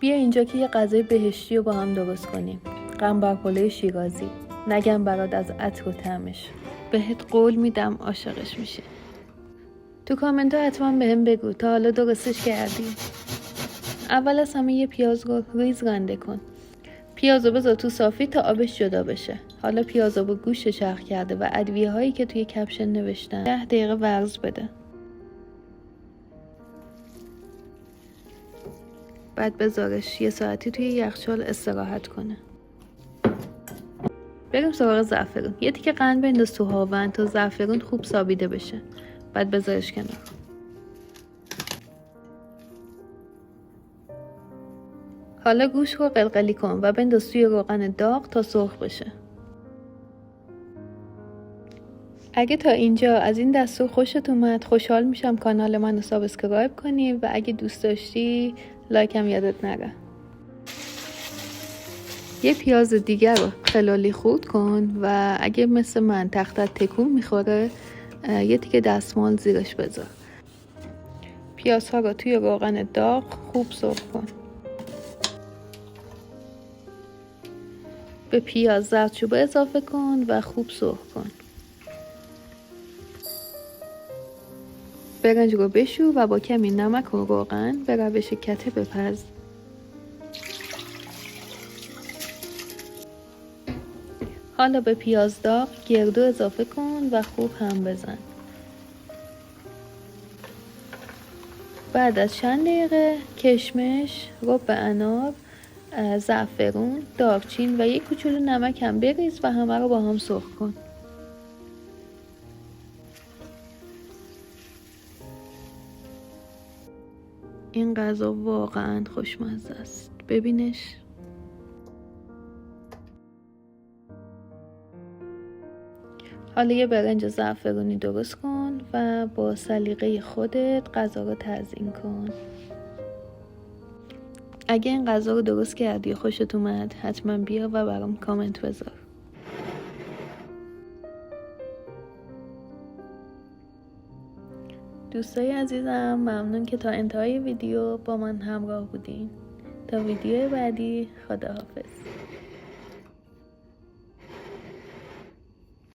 بیا اینجا که یه غذای بهشتی رو با هم درست کنیم. قنبر پلو شیرازی. نگم برات از عطر و طعمش. بهت قول میدم عاشقش میشی. تو کامنت ها حتما بهم بگو تا حالا درستش کردی. اول از همه یه پیاز رو ریز رنده کن. پیازو بذار تو صافی تا آبش جدا بشه. حالا پیازو با گوشت چرخ کرده و ادویه هایی که توی کپشن نوشتن 10 دقیقه ورز بده. بعد بذارش یه ساعتی توی یخچال استراحت کنه. بریم سراغ زعفرون. یه تیکه قند بنداز تو هاون تا زعفرون خوب سابیده بشه. بعد بذارش کنار. حالا گوشت رو قلقلی کن و بنداز توی روغن داغ تا سرخ بشه. اگه تا اینجا از این دستور خوشت اومد خوشحال میشم کانال منو سابسکرایب کنی و اگه دوست داشتی لایکم یادت نره. یه پیاز دیگر رو خلالی خورد کن و اگه مثل من تختت تکون میخوره یه تیکه دستمال زیرش بذار. پیازها رو توی روغن داغ خوب سرخ کن. به پیاز زردچوبه اضافه کن و خوب سرخ کن. برنج رو بشو و با کمی نمک و روغن به روش کته بپز. حالا به پیاز داغ گردو اضافه کن و خوب هم بزن. بعد از چند دقیقه کشمش، رب انار، زعفرون، دارچین و یک کوچولو نمک هم بریز و همه رو با هم سرخ کن. این غذا واقعا خوشمزه است. ببینش. حالا یه برنج زعفرونی درست کن و با سلیقه خودت غذا رو تزیین کن. اگه این غذا رو درست کردی و خوشت اومد حتما بیا و برام کامنت بذار. دوستای عزیزم ممنون که تا انتهای ویدیو با من همراه بودین. تا ویدیو بعدی خداحافظ.